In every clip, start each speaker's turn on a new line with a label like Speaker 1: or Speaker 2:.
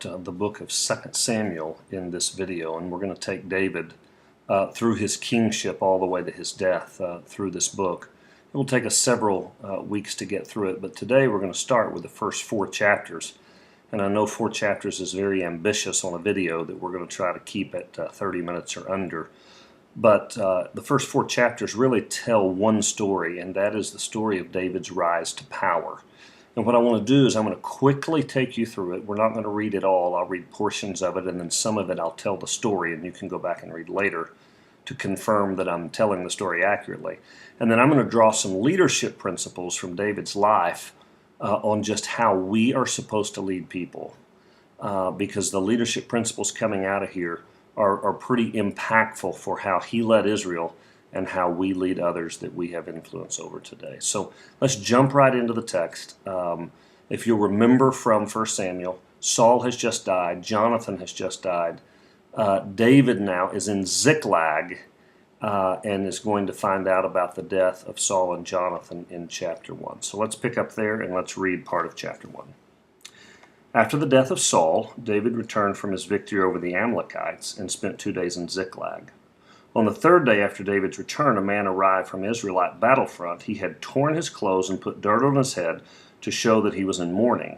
Speaker 1: start the book of 2 Samuel in this video, and we're going to take David through his kingship all the way to his death through this book. It will take us several weeks to get through it, but today we're going to start with the first 4 chapters. And I know 4 chapters is very ambitious on a video that we're going to try to keep at 30 minutes or under. But the first 4 chapters really tell one story, and that is the story of David's rise to power. And what I want to do is I'm going to quickly take you through it. We're not going to read it all. I'll read portions of it, and then some of it I'll tell the story, and you can go back and read later to confirm that I'm telling the story accurately. And then I'm going to draw some leadership principles from David's life on just how we are supposed to lead people, because the leadership principles coming out of here are pretty impactful for how he led Israel and how we lead others that we have influence over today. So let's jump right into the text. If you'll remember from 1 Samuel, Saul has just died, Jonathan has just died. David now is in Ziklag and is going to find out about the death of Saul and Jonathan in chapter 1. So let's pick up there and let's read part of chapter 1. After the death of Saul, David returned from his victory over the Amalekites and spent 2 days in Ziklag. On the 3rd day after David's return, a man arrived from Israelite battlefront. He had torn his clothes and put dirt on his head to show that he was in mourning.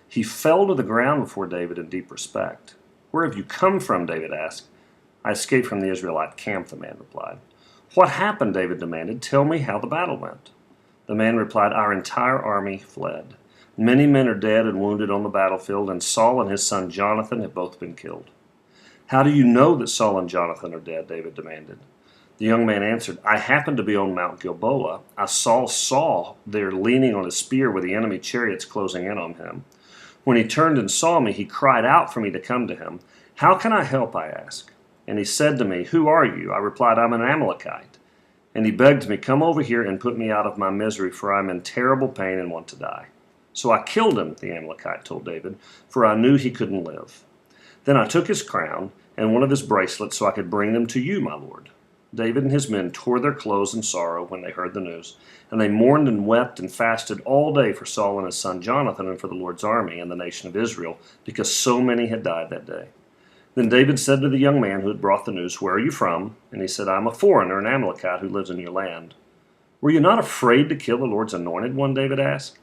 Speaker 1: He fell to the ground before David in deep respect. "Where have you come from?" David asked. "I escaped from the Israelite camp," the man replied. "What happened?" David demanded. "Tell me how the battle went." The man replied, "Our entire army fled. Many men are dead and wounded on the battlefield, and Saul and his son Jonathan have both been killed." "How do you know that Saul and Jonathan are dead?" David demanded. The young man answered, "I happened to be on Mount Gilboa. I saw Saul there leaning on his spear with the enemy chariots closing in on him. When he turned and saw me, he cried out for me to come to him. 'How can I help?' I asked. And he said to me, 'Who are you?' I replied, 'I'm an Amalekite.' And he begged me, 'Come over here and put me out of my misery, for I am in terrible pain and want to die.' So I killed him," the Amalekite told David, "for I knew he couldn't live. Then I took his crown and one of his bracelets so I could bring them to you, my lord." David and his men tore their clothes in sorrow when they heard the news, and they mourned and wept and fasted all day for Saul and his son Jonathan and for the Lord's army and the nation of Israel, because so many had died that day. Then David said to the young man who had brought the news, "Where are you from?" And he said, "I'm a foreigner, an Amalekite who lives in your land." "Were you not afraid to kill the Lord's anointed one?" David asked.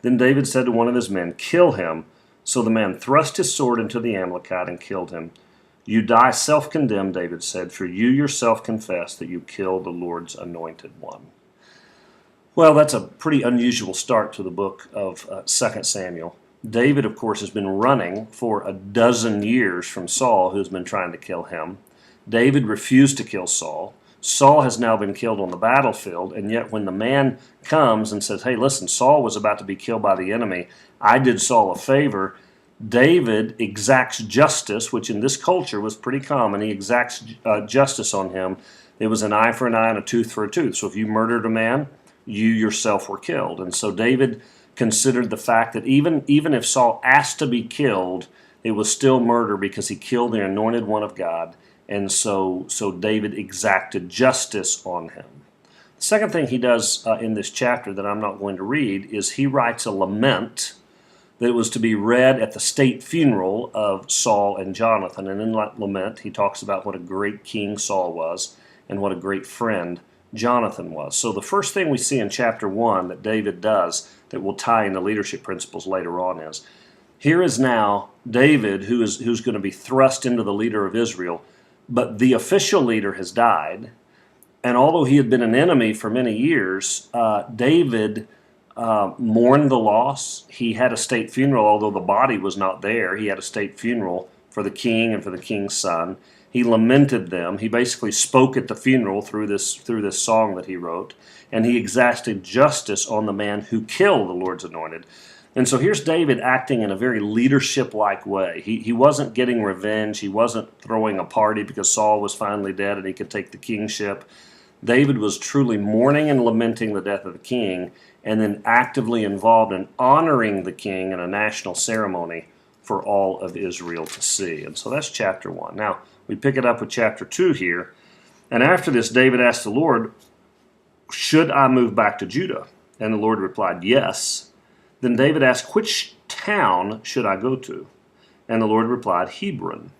Speaker 1: Then David said to one of his men, "Kill him." So the man thrust his sword into the Amalekite and killed him. "You die self-condemned," David said, "for you yourself confess that you killed the Lord's anointed one." Well, that's a pretty unusual start to the book of 2 Samuel. David, of course, has been running for a dozen years from Saul, who's been trying to kill him. David refused to kill Saul. Saul has now been killed on the battlefield, and yet when the man comes and says, "Hey, listen, Saul was about to be killed by the enemy. I did Saul a favor," David exacts justice, which in this culture was pretty common. He exacts justice on him. It was an eye for an eye and a tooth for a tooth. So if you murdered a man, you yourself were killed. And so David considered the fact that even if Saul asked to be killed, it was still murder because he killed the anointed one of God. And so David exacted justice on him. The second thing he does in this chapter that I'm not going to read is he writes a lament that was to be read at the state funeral of Saul and Jonathan. And in that lament, he talks about what a great king Saul was and what a great friend Jonathan was. So the first thing we see in chapter 1 that David does that will tie into leadership principles later on is, here is now David who's going to be thrust into the leader of Israel, but the official leader has died. And although he had been an enemy for many years, David mourned the loss. He had a state funeral, although the body was not there. He had a state funeral for the king and for the king's son. He lamented them. He basically spoke at the funeral through this song that he wrote, and he exacted justice on the man who killed the Lord's anointed. And so here's David acting in a very leadership-like way. He wasn't getting revenge. He wasn't throwing a party because Saul was finally dead and he could take the kingship. David was truly mourning and lamenting the death of the king, and then actively involved in honoring the king in a national ceremony for all of Israel to see. And so that's chapter 1. Now, we pick it up with chapter 2 here. And after this, David asked the Lord, "Should I move back to Judah?" And the Lord replied, "Yes." Then David asked, "Which town should I go to?" And the Lord replied, Hebron.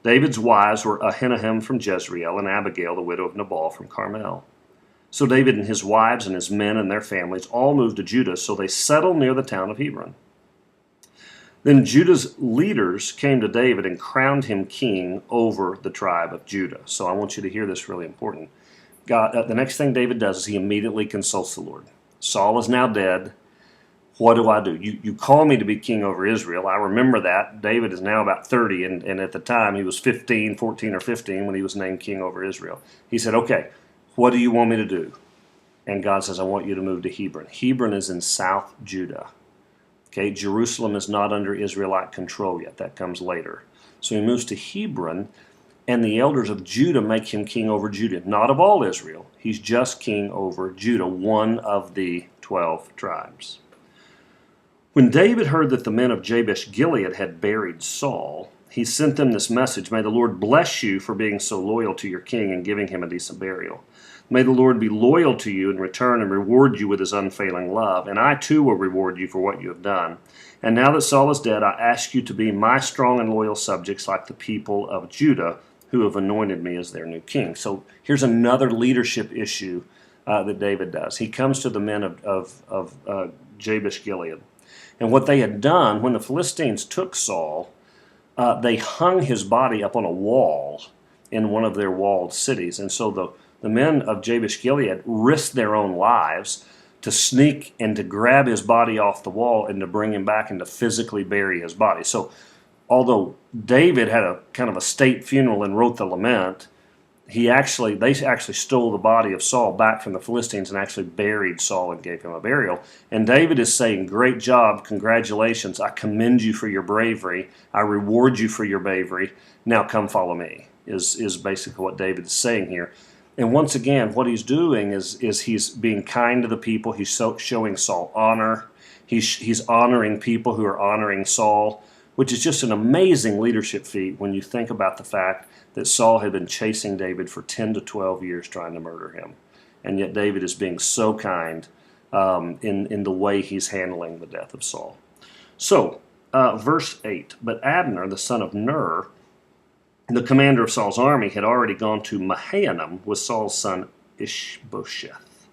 Speaker 1: David's wives were Ahinoam from Jezreel and Abigail, the widow of Nabal from Carmel. So David and his wives and his men and their families all moved to Judah, so they settled near the town of Hebron. Then Judah's leaders came to David and crowned him king over the tribe of Judah. So I want you to hear this really important. The next thing David does is he immediately consults the Lord. Saul is now dead. What do I do? You call me to be king over Israel. I remember that. David is now about 30, and at the time he was 14 or 15 when he was named king over Israel. He said, okay, what do you want me to do? And God says, I want you to move to Hebron. Hebron is in South Judah. Okay, Jerusalem is not under Israelite control yet. That comes later. So he moves to Hebron, and the elders of Judah make him king over Judah. Not of all Israel. He's just king over Judah, one of the 12 tribes. When David heard that the men of Jabesh Gilead had buried Saul, he sent them this message, May the Lord bless you for being so loyal to your king and giving him a decent burial. May the Lord be loyal to you in return and reward you with his unfailing love, and I too will reward you for what you have done. And now that Saul is dead, I ask you to be my strong and loyal subjects like the people of Judah who have anointed me as their new king. So here's another leadership issue that David does. He comes to the men of Jabesh Gilead. And what they had done, when the Philistines took Saul, they hung his body up on a wall in one of their walled cities. And so the men of Jabesh Gilead risked their own lives to sneak and to grab his body off the wall and to bring him back and to physically bury his body. So although David had a kind of a state funeral and wrote the lament, they actually stole the body of Saul back from the Philistines and actually buried Saul and gave him a burial. And David is saying, great job, congratulations, I commend you for your bravery, I reward you for your bravery, now come follow me, is basically what David is saying here. And once again, what he's doing is he's being kind to the people, he's showing Saul honor, he's honoring people who are honoring Saul, which is just an amazing leadership feat when you think about the fact that Saul had been chasing David for 10 to 12 years trying to murder him. And yet David is being so kind in the way he's handling the death of Saul. So, verse 8, But Abner, the son of Ner, the commander of Saul's army, had already gone to Mahanaim with Saul's son Ishbosheth.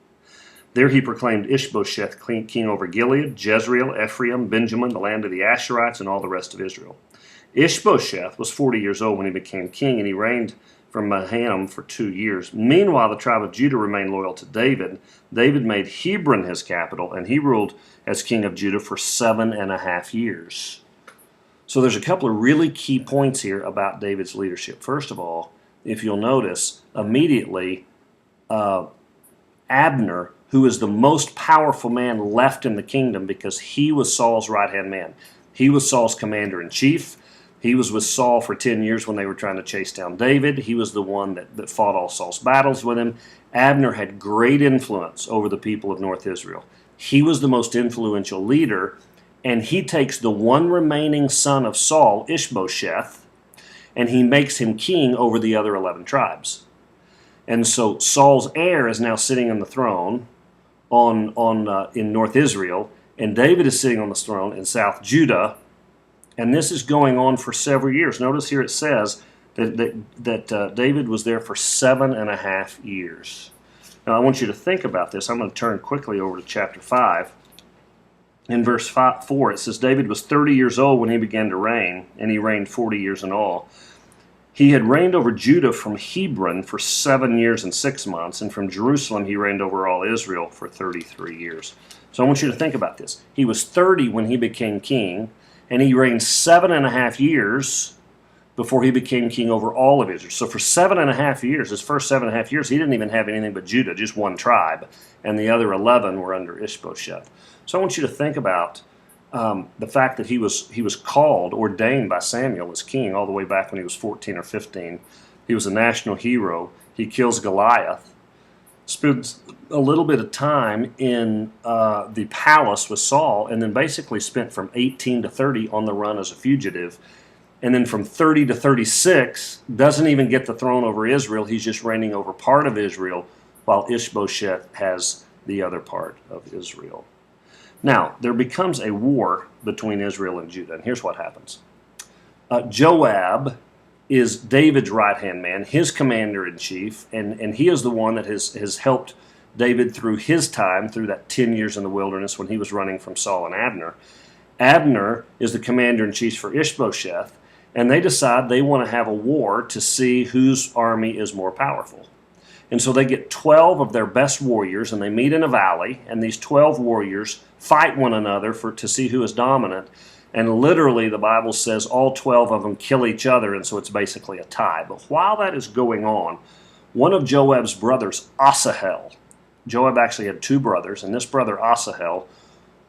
Speaker 1: There he proclaimed Ishbosheth king over Gilead, Jezreel, Ephraim, Benjamin, the land of the Asherites, and all the rest of Israel. Ishbosheth was 40 years old when he became king, and he reigned from Mahanaim for 2 years. Meanwhile, the tribe of Judah remained loyal to David. David made Hebron his capital, and he ruled as king of Judah for 7.5 years. So there's a couple of really key points here about David's leadership. First of all, if you'll notice, immediately Abner, who is the most powerful man left in the kingdom because he was Saul's right-hand man. He was Saul's commander-in-chief. He was with Saul for 10 years when they were trying to chase down David. He was the one that fought all Saul's battles with him. Abner had great influence over the people of North Israel. He was the most influential leader, and he takes the one remaining son of Saul, Ishbosheth, and he makes him king over the other 11 tribes. And so Saul's heir is now sitting on the throne in North Israel, and David is sitting on the throne in South Judah, and this is going on for several years. Notice here it says that David was there for 7.5 years. Now I want you to think about this. I'm going to turn quickly over to chapter 5. In verse 4 it says, David was 30 years old when he began to reign, and he reigned 40 years in all. He had reigned over Judah from Hebron for 7 years and 6 months, and from Jerusalem he reigned over all Israel for 33 years. So I want you to think about this. He was 30 when he became king, and he reigned 7.5 years before he became king over all of Israel. So for 7.5 years, his first 7.5 years, he didn't even have anything but Judah, just one tribe, and the other 11 were under Ishbosheth. So I want you to think about the fact that he was called, ordained by Samuel as king all the way back when he was 14 or 15. He was a national hero. He kills Goliath, spends a little bit of time in the palace with Saul, and then basically spent from 18 to 30 on the run as a fugitive. And then from 30 to 36, doesn't even get the throne over Israel. He's just reigning over part of Israel, while Ishbosheth has the other part of Israel. Now, there becomes a war between Israel and Judah, and here's what happens. Joab is David's right-hand man, his commander-in-chief, and he is the one that has helped David through his time, through that 10 years in the wilderness when he was running from Saul and Abner. Abner is the commander-in-chief for Ishbosheth, and they decide they want to have a war to see whose army is more powerful. And so they get 12 of their best warriors, and they meet in a valley, and these 12 warriors fight one another to see who is dominant. And literally, the Bible says all 12 of them kill each other, and so it's basically a tie. But while that is going on, one of Joab's brothers, Asahel, Joab actually had two brothers, and this brother Asahel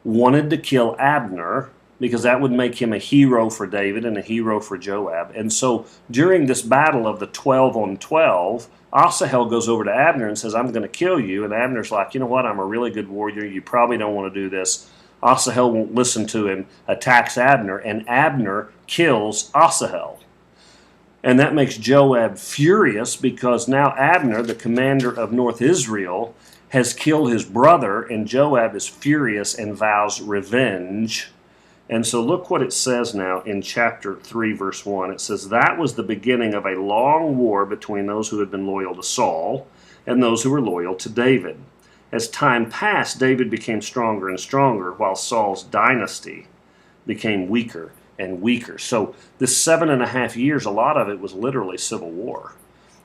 Speaker 1: wanted to kill Abner because that would make him a hero for David and a hero for Joab. And so during this battle of the 12 on 12, Asahel goes over to Abner and says, I'm going to kill you. And Abner's like, you know what, I'm a really good warrior. You probably don't want to do this. Asahel won't listen to him, attacks Abner, and Abner kills Asahel. And that makes Joab furious because now Abner, the commander of North Israel, has killed his brother, and Joab is furious and vows revenge. And so look what it says now in chapter 3, verse 1. It says, that was the beginning of a long war between those who had been loyal to Saul and those who were loyal to David. As time passed, David became stronger and stronger, while Saul's dynasty became weaker and weaker. So this 7.5 years, a lot of it was literally civil war.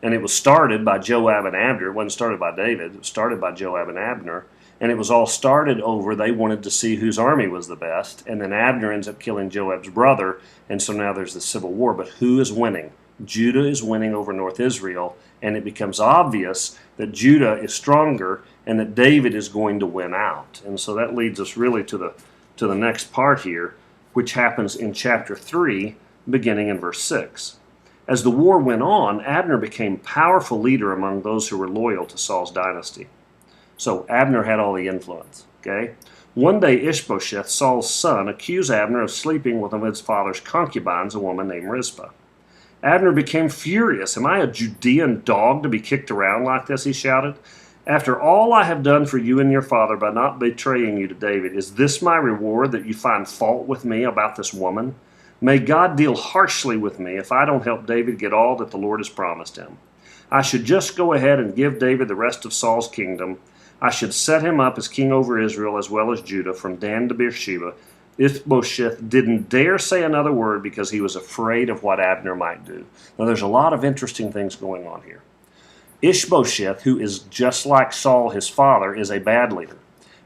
Speaker 1: And it was started by Joab and Abner. It wasn't started by David. It was started by Joab and Abner. And it was all started over, they wanted to see whose army was the best. And then Abner ends up killing Joab's brother. And so now there's the civil war. But who is winning? Judah is winning over North Israel. And it becomes obvious that Judah is stronger and that David is going to win out. And so that leads us really to the next part here, which happens in chapter 3, beginning in verse 6. As the war went on, Abner became powerful leader among those who were loyal to Saul's dynasty. So Abner had all the influence, okay? One day Ishbosheth, Saul's son, accused Abner of sleeping with one of his father's concubines, a woman named Rizpah. Abner became furious. Am I a Judean dog to be kicked around like this, he shouted. After all I have done for you and your father by not betraying you to David, is this my reward that you find fault with me about this woman? May God deal harshly with me if I don't help David get all that the Lord has promised him. I should just go ahead and give David the rest of Saul's kingdom. I should set him up as king over Israel as well as Judah, from Dan to Beersheba. Ishbosheth didn't dare say another word because he was afraid of what Abner might do. Now there's a lot of interesting things going on here. Ishbosheth, who is just like Saul, his father, is a bad leader.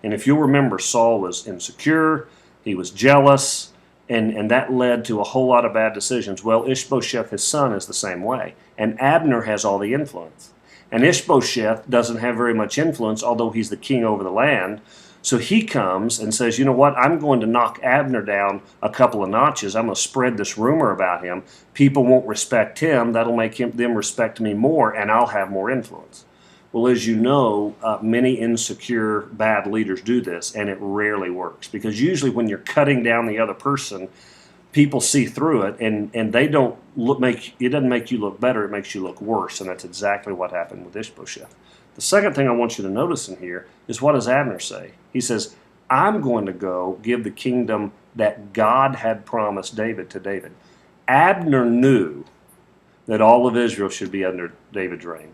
Speaker 1: And if you'll remember, Saul was insecure, he was jealous, and that led to a whole lot of bad decisions. Well, Ishbosheth, his son, is the same way. And Abner has all the influence. And Ishbosheth doesn't have very much influence, although he's the king over the land. So he comes and says, you know what, I'm going to knock Abner down a couple of notches. I'm going to spread this rumor about him. People won't respect him. That'll make them respect me more, and I'll have more influence. Well, as you know, many insecure, bad leaders do this, and it rarely works. Because usually when you're cutting down the other person, people see through it, and they don't it doesn't make you look better, it makes you look worse, and that's exactly what happened with Ishbosheth. The second thing I want you to notice in here is, what does Abner say? He says, I'm going to go give the kingdom that God had promised David to David. Abner knew that all of Israel should be under David's reign.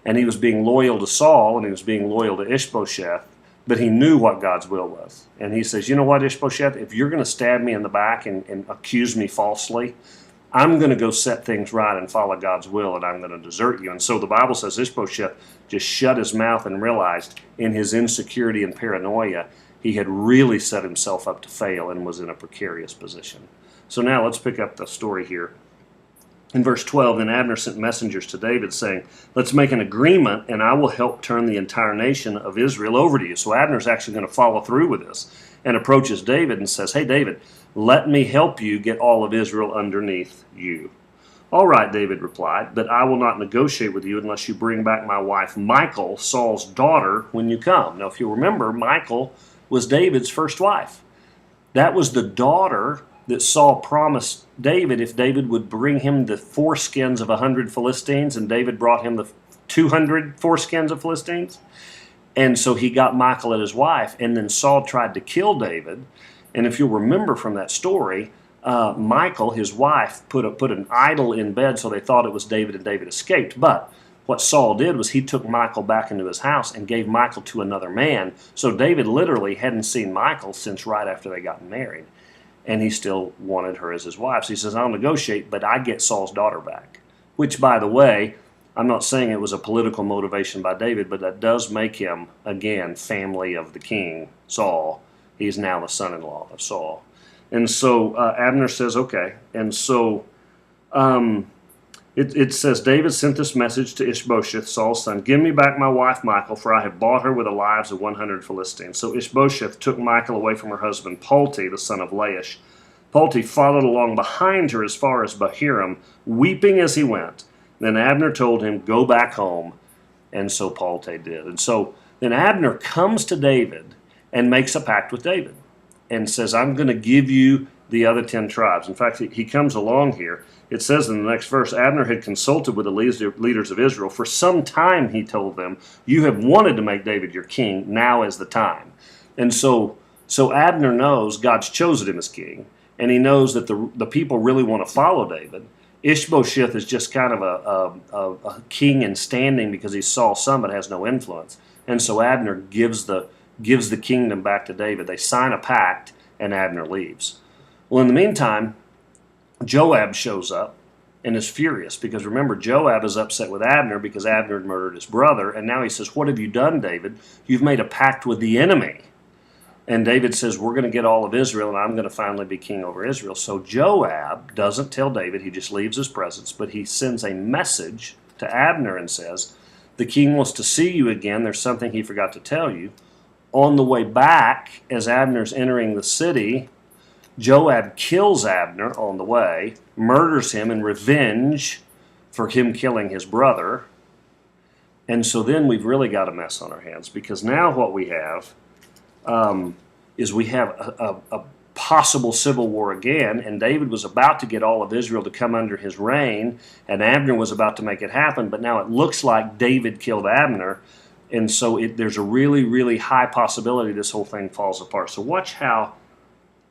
Speaker 1: And he was being loyal to Saul, and he was being loyal to Ishbosheth, but he knew what God's will was. And he says, you know what, Ishbosheth, if you're going to stab me in the back and accuse me falsely, I'm going to go set things right and follow God's will, and I'm going to desert you. And so the Bible says Ishbosheth just shut his mouth and realized in his insecurity and paranoia he had really set himself up to fail and was in a precarious position. So now let's pick up the story here. In verse 12, then Abner sent messengers to David saying, let's make an agreement and I will help turn the entire nation of Israel over to you. So Abner's actually going to follow through with this and approaches David and says, hey David, let me help you get all of Israel underneath you. All right, David replied, but I will not negotiate with you unless you bring back my wife Michal, Saul's daughter, when you come. Now if you remember, Michal was David's first wife. That was the daughter that Saul promised David if David would bring him the foreskins of 100 Philistines, and David brought him the 200 foreskins of Philistines. And so he got Michal as his wife, and then Saul tried to kill David. And if you'll remember from that story, Michal, his wife, put an idol in bed, so they thought it was David, and David escaped. But what Saul did was he took Michal back into his house and gave Michal to another man. So David literally hadn't seen Michal since right after they got married. And he still wanted her as his wife. So he says, I'll negotiate, but I get Saul's daughter back. Which, by the way, I'm not saying it was a political motivation by David, but that does make him, again, family of the king, Saul. He's now the son-in-law of Saul. And so Abner says, okay. And so it says, David sent this message to Ishbosheth, Saul's son, give me back my wife Michal, for I have bought her with the lives of 100 Philistines. So Ishbosheth took Michal away from her husband Palti, the son of Laish. Palti followed along behind her as far as Bahurim, weeping as he went. Then Abner told him, go back home. And so Palti did. And so then Abner comes to David and makes a pact with David and says, I'm going to give you the other 10 tribes. In fact, he comes along here. It says in the next verse, Abner had consulted with the leaders of Israel. For some time, he told them, you have wanted to make David your king. Now is the time. And so Abner knows God's chosen him as king, and he knows that the people really want to follow David. Ishbosheth is just kind of a king in standing because he's Saul's son but has no influence. And so Abner gives the kingdom back to David. They sign a pact, and Abner leaves. Well, in the meantime, Joab shows up and is furious because remember, Joab is upset with Abner because Abner had murdered his brother. And now he says, what have you done, David? You've made a pact with the enemy. And David says, we're going to get all of Israel, and I'm going to finally be king over Israel. So Joab doesn't tell David. He just leaves his presence, but he sends a message to Abner and says, the king wants to see you again. There's something he forgot to tell you. On the way back, as Abner's entering the city, Joab kills Abner on the way, murders him in revenge for him killing his brother. And so then we've really got a mess on our hands, because now what we have is we have a possible civil war again, and David was about to get all of Israel to come under his reign, and Abner was about to make it happen, but now it looks like David killed Abner, and so there's a really, really high possibility this whole thing falls apart. So watch how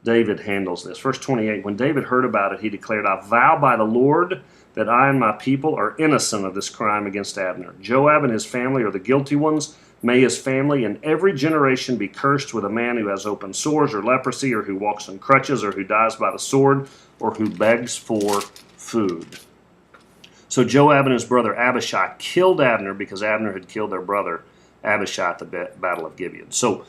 Speaker 1: David handles this. Verse 28, when David heard about it, he declared, I vow by the Lord that I and my people are innocent of this crime against Abner. Joab and his family are the guilty ones. May his family in every generation be cursed with a man who has open sores or leprosy, or who walks on crutches, or who dies by the sword, or who begs for food. So Joab and his brother Abishai killed Abner because Abner had killed their brother Abishai at the Battle of Gibeon. So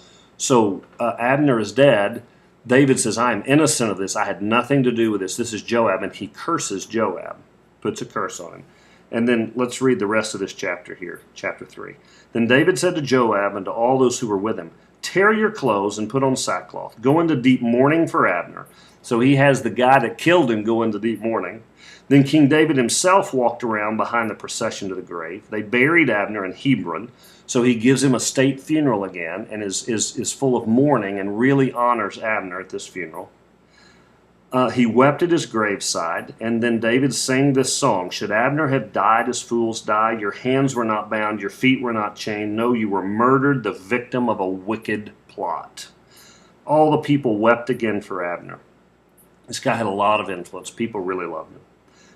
Speaker 1: Abner is dead. David says, I am innocent of this. I had nothing to do with this. This is Joab, and he curses Joab, puts a curse on him. And then let's read the rest of this chapter here, chapter 3. Then David said to Joab and to all those who were with him, tear your clothes and put on sackcloth. Go into deep mourning for Abner. So he has the guy that killed him go into deep mourning. Then King David himself walked around behind the procession to the grave. They buried Abner in Hebron. So he gives him a state funeral again and is full of mourning and really honors Abner at this funeral. He wept at his graveside, and then David sang this song. Should Abner have died as fools die? Your hands were not bound, your feet were not chained. No, you were murdered, the victim of a wicked plot. All the people wept again for Abner. This guy had a lot of influence. People really loved him.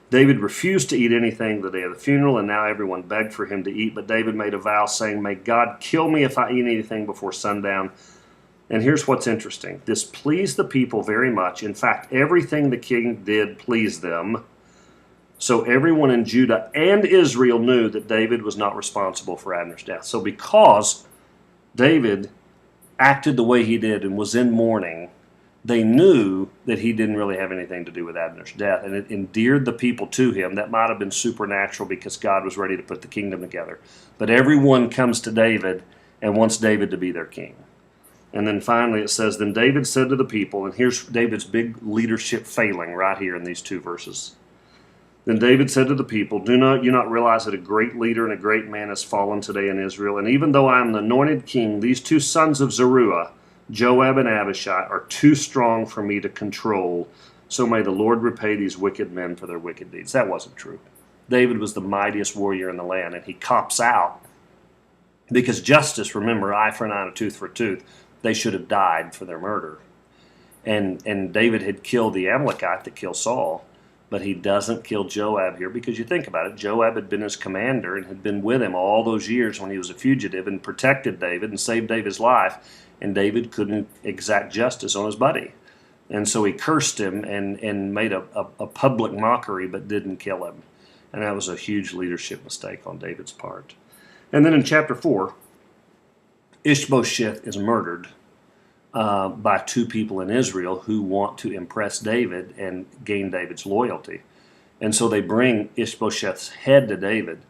Speaker 1: David refused to eat anything the day of the funeral, and now everyone begged for him to eat. But David made a vow saying, may God kill me if I eat anything before sundown. And here's what's interesting. This pleased the people very much. In fact, everything the king did pleased them. So everyone in Judah and Israel knew that David was not responsible for Abner's death. So because David acted the way he did and was in mourning, they knew that he didn't really have anything to do with Abner's death, and it endeared the people to him. That might have been supernatural because God was ready to put the kingdom together. But everyone comes to David and wants David to be their king. And then finally it says, then David said to the people, and here's David's big leadership failing right here in these two verses. Then David said to the people, do you not realize that a great leader and a great man has fallen today in Israel? And even though I am the anointed king, these two sons of Zeruiah, Joab and Abishai, are too strong for me to control. So may the Lord repay these wicked men for their wicked deeds. That wasn't true. David was the mightiest warrior in the land, and he cops out because justice, remember, eye for an eye and a tooth for a tooth. They should have died for their murder. And David had killed the Amalekite that killed Saul, but he doesn't kill Joab here because you think about it. Joab had been his commander and had been with him all those years when he was a fugitive and protected David and saved David's life, and David couldn't exact justice on his buddy. And so he cursed him and made a public mockery, but didn't kill him. And that was a huge leadership mistake on David's part. And then in chapter 4, Ishbosheth is murdered by two people in Israel who want to impress David and gain David's loyalty. And so they bring Ishbosheth's head to David,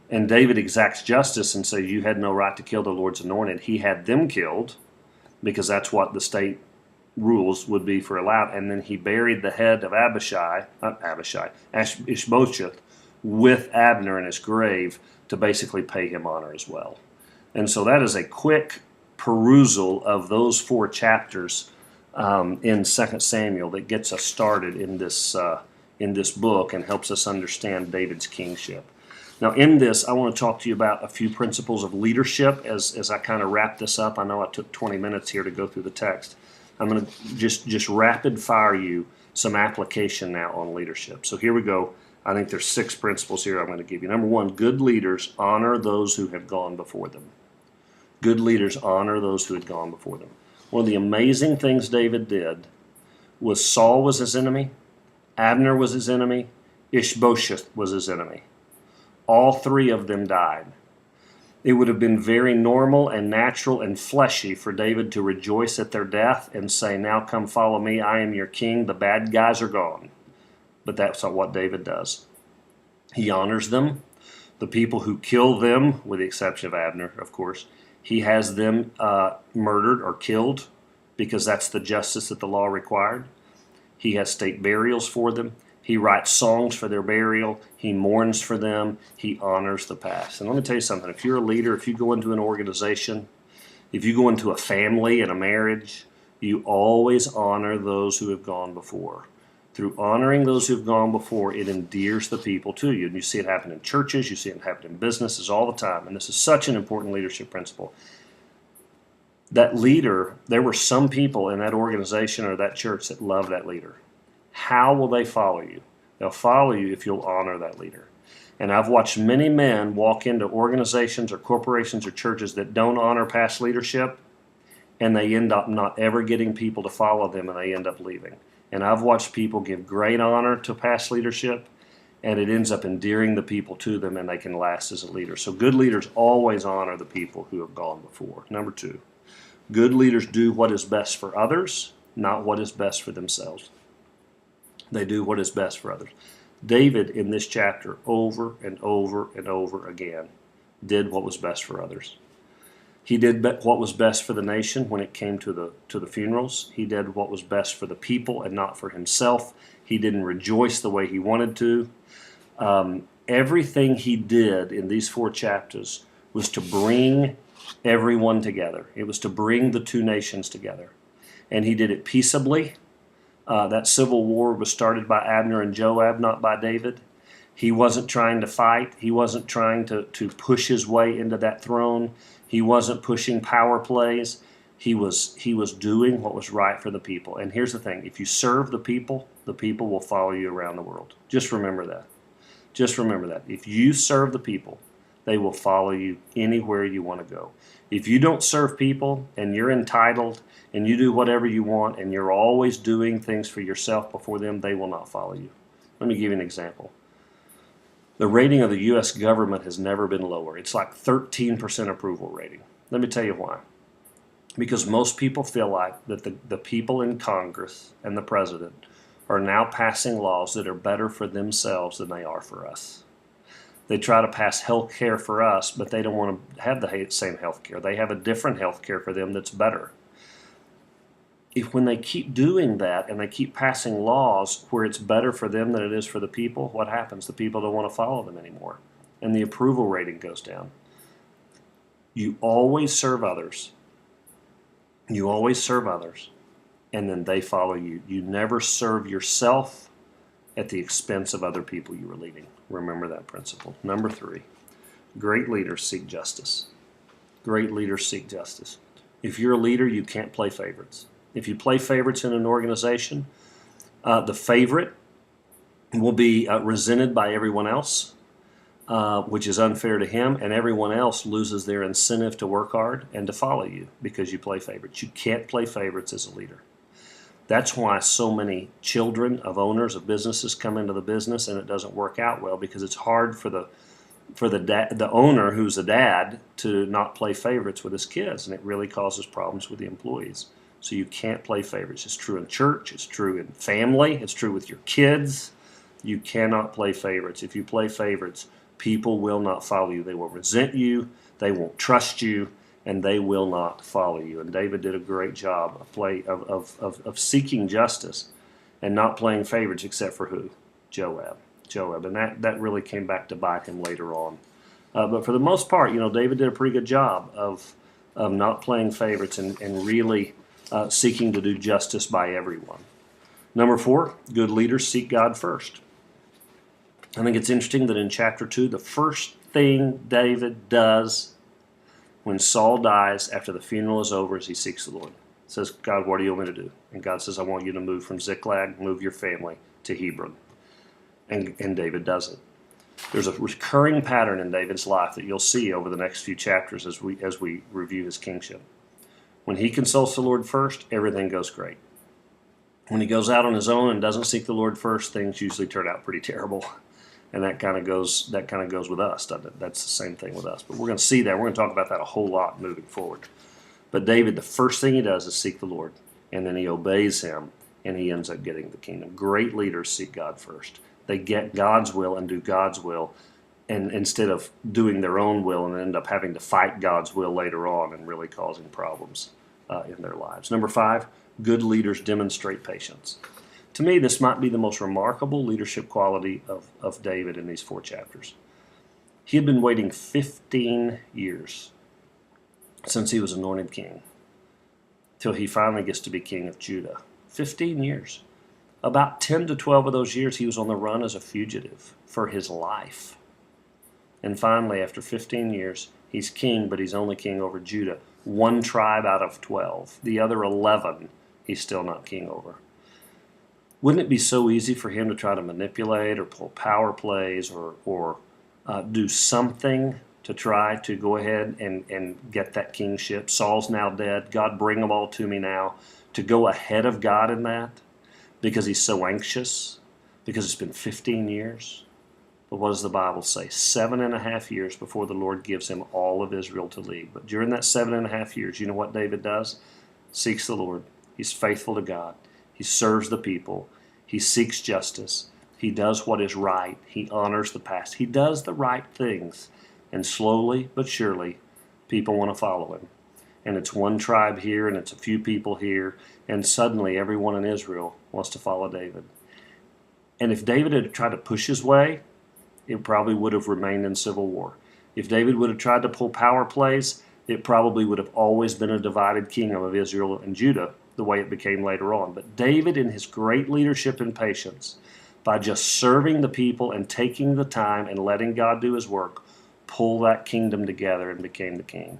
Speaker 1: and David exacts justice and says, you had no right to kill the Lord's anointed. He had them killed because that's what the state rules would be for allowed. And then he buried the head of Ishbosheth with Abner in his grave to basically pay him honor as well. And so that is a quick perusal of those 4 chapters in 2 Samuel that gets us started in this book and helps us understand David's kingship. Now in this, I want to talk to you about a few principles of leadership as I kind of wrap this up. I know I took 20 minutes here to go through the text. I'm going to just rapid fire you some application now on leadership. So here we go. I think there's 6 principles here I'm going to give you. Number 1, good leaders honor those who have gone before them. Good leaders honor those who had gone before them. One of the amazing things David did was Saul was his enemy, Abner was his enemy, Ishbosheth was his enemy. All 3 of them died. It would have been very normal and natural and fleshy for David to rejoice at their death and say, now come follow me, I am your king, the bad guys are gone. But that's not what David does. He honors them. The people who kill them, with the exception of Abner, of course, he has them murdered or killed because that's the justice that the law required. He has state burials for them. He writes songs for their burial. He mourns for them. He honors the past. And let me tell you something. If you're a leader, if you go into an organization, if you go into a family and a marriage, you always honor those who have gone before. Through honoring those who have gone before, it endears the people to you. And you see it happen in churches. You see it happen in businesses all the time. And this is such an important leadership principle. That leader, there were some people in that organization or that church that love that leader. How will they follow you? They'll follow you if you'll honor that leader. And I've watched many men walk into organizations or corporations or churches that don't honor past leadership, and they end up not ever getting people to follow them, and they end up leaving. And I've watched people give great honor to past leadership, and it ends up endearing the people to them, and they can last as a leader. So good leaders always honor the people who have gone before. Number 2, good leaders do what is best for others, not what is best for themselves. They do what is best for others. David, in this chapter, over and over and over again, did what was best for others. He did what was best for the nation when it came to the funerals. He did what was best for the people and not for himself. He didn't rejoice the way he wanted to. Everything he did in these 4 chapters was to bring everyone together. It was to bring the 2 nations together. And he did it peaceably. That civil war was started by Abner and Joab, not by David. He wasn't trying to fight. He wasn't trying to push his way into that throne. He wasn't pushing power plays. He was doing what was right for the people. And here's the thing. If you serve the people will follow you around the world. Just remember that. Just remember that. If you serve the people, they will follow you anywhere you want to go. If you don't serve people and you're entitled and you do whatever you want and you're always doing things for yourself before them, they will not follow you. Let me give you an example. The rating of the U.S. government has never been lower. It's like 13% approval rating. Let me tell you why. Because most people feel like that the people in Congress and the president are now passing laws that are better for themselves than they are for us. They try to pass health care for us, but they don't want to have the same health care. They have a different health care for them that's better. When they keep doing that and they keep passing laws where it's better for them than it is for the people, what happens? The people don't want to follow them anymore, and the approval rating goes down. You always serve others. You always serve others, and then they follow you. You never serve yourself at the expense of other people you are leading. Remember that principle. Number 3, great leaders seek justice. Great leaders seek justice. If you're a leader, you can't play favorites. If you play favorites in an organization, the favorite will be resented by everyone else, which is unfair to him, and everyone else loses their incentive to work hard and to follow you because you play favorites. You can't play favorites as a leader. That's why so many children of owners of businesses come into the business and it doesn't work out well, because it's hard for the owner who's a dad to not play favorites with his kids, and it really causes problems with the employees. So you can't play favorites. It's true in church, it's true in family, it's true with your kids. You cannot play favorites. If you play favorites, people will not follow you. They will resent you, they won't trust you, and they will not follow you. And David did a great job of seeking justice and not playing favorites, except for who? Joab. And that really came back to bite him later on. But for the most part, David did a pretty good job of not playing favorites and really seeking to do justice by everyone. Number 4, good leaders seek God first. I think it's interesting that in chapter 2, the first thing David does when Saul dies after the funeral is over is he seeks the Lord. He says, God, what do you want me to do? And God says, I want you to move from Ziklag, move your family to Hebron. And David does it. There's a recurring pattern in David's life that you'll see over the next few chapters as we review his kingship. When he consults the Lord first, everything goes great. When he goes out on his own and doesn't seek the Lord first, things usually turn out pretty terrible. And that kind of goes with us, doesn't it? That's the same thing with us. But we're going to see that. We're going to talk about that a whole lot moving forward. But David, the first thing he does is seek the Lord, and then he obeys him, and he ends up getting the kingdom. Great leaders seek God first. They get God's will and do God's will, and instead of doing their own will and end up having to fight God's will later on and really causing problems in their lives. Number 5, good leaders demonstrate patience. To me, this might be the most remarkable leadership quality of David in these 4 chapters. He had been waiting 15 years since he was anointed king till he finally gets to be king of Judah. 15 years. About 10 to 12 of those years, he was on the run as a fugitive for his life. And finally, after 15 years, he's king, but he's only king over Judah. 1 tribe out of 12. The other 11, he's still not king over. Wouldn't it be so easy for him to try to manipulate or pull power plays or do something to try to go ahead and get that kingship? Saul's now dead. God, bring them all to me now. To go ahead of God in that because he's so anxious, because it's been 15 years. But what does the Bible say? 7.5 years before the Lord gives him all of Israel to lead. But during that 7.5 years, you know what David does? Seeks the Lord. He's faithful to God. He serves the people. He seeks justice. He does what is right. He honors the past. He does the right things. And slowly but surely, people want to follow him. And it's 1 tribe here, and it's a few people here, and suddenly everyone in Israel wants to follow David. And if David had tried to push his way, it probably would have remained in civil war. If David would have tried to pull power plays, it probably would have always been a divided kingdom of Israel and Judah, the way it became later on. But David, in his great leadership and patience, by just serving the people and taking the time and letting God do his work, pulled that kingdom together and became the king.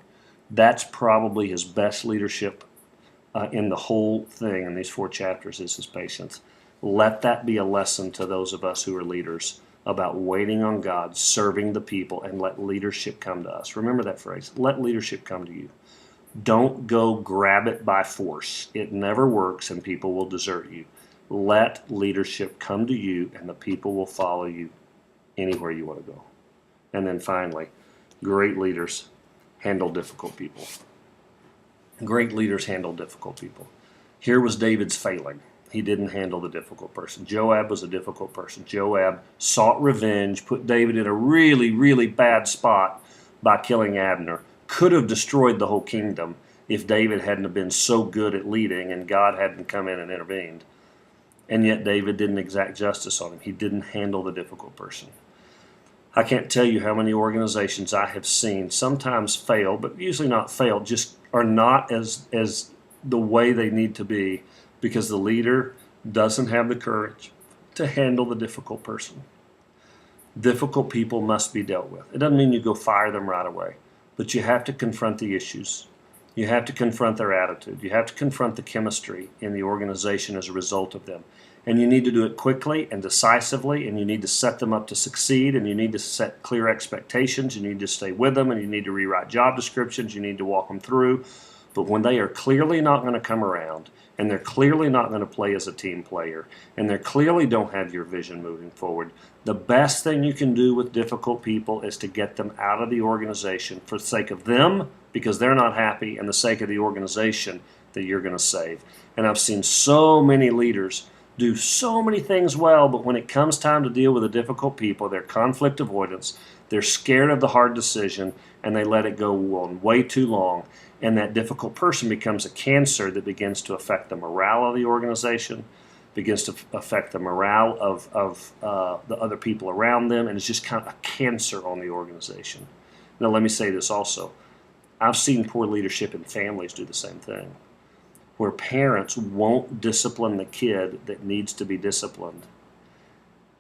Speaker 1: That's probably his best leadership in the whole thing in these 4 chapters is his patience. Let that be a lesson to those of us who are leaders about waiting on God, serving the people, and let leadership come to us. Remember that phrase, let leadership come to you. Don't go grab it by force. It never works and people will desert you. Let leadership come to you and the people will follow you anywhere you want to go. And then finally, great leaders handle difficult people. Great leaders handle difficult people. Here was David's failing. He didn't handle the difficult person. Joab was a difficult person. Joab sought revenge, put David in a really, really bad spot by killing Abner. Could have destroyed the whole kingdom if David hadn't been so good at leading and God hadn't come in and intervened. And yet David didn't exact justice on him. He didn't handle the difficult person. I can't tell you how many organizations I have seen sometimes fail, but usually not fail, just are not as the way they need to be because the leader doesn't have the courage to handle the difficult person. Difficult people must be dealt with. It doesn't mean you go fire them right away, but you have to confront the issues. You have to confront their attitude. You have to confront the chemistry in the organization as a result of them. And you need to do it quickly and decisively, and you need to set them up to succeed, and you need to set clear expectations. You need to stay with them, and you need to rewrite job descriptions. You need to walk them through. But when they are clearly not going to come around, and they're clearly not going to play as a team player, and they clearly don't have your vision moving forward, the best thing you can do with difficult people is to get them out of the organization for the sake of them, because they're not happy, and the sake of the organization that you're going to save. And I've seen so many leaders do so many things well, but when it comes time to deal with the difficult people, they're conflict avoidance, they're scared of the hard decision, and they let it go on way too long. And that difficult person becomes a cancer that begins to affect the morale of the organization, begins to affect the morale of the other people around them, and it's just kind of a cancer on the organization. Now, let me say this also. I've seen poor leadership in families do the same thing, where parents won't discipline the kid that needs to be disciplined.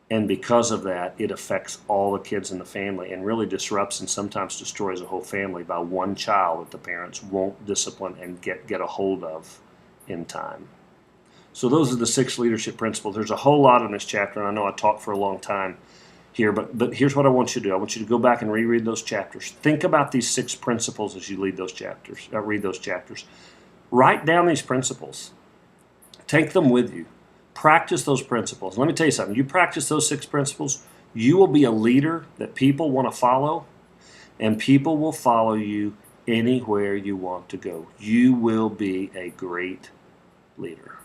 Speaker 1: And because of that, it affects all the kids in the family and really disrupts and sometimes destroys a whole family by one child that the parents won't discipline and get a hold of in time. So those are the 6 leadership principles. There's a whole lot in this chapter, and I know I talked for a long time here, but here's what I want you to do. I want you to go back and reread those chapters. Think about these 6 principles as you read those chapters. Write down these principles. Take them with you. Practice those principles. Let me tell you something. You practice those 6 principles, you will be a leader that people want to follow, and people will follow you anywhere you want to go. You will be a great leader.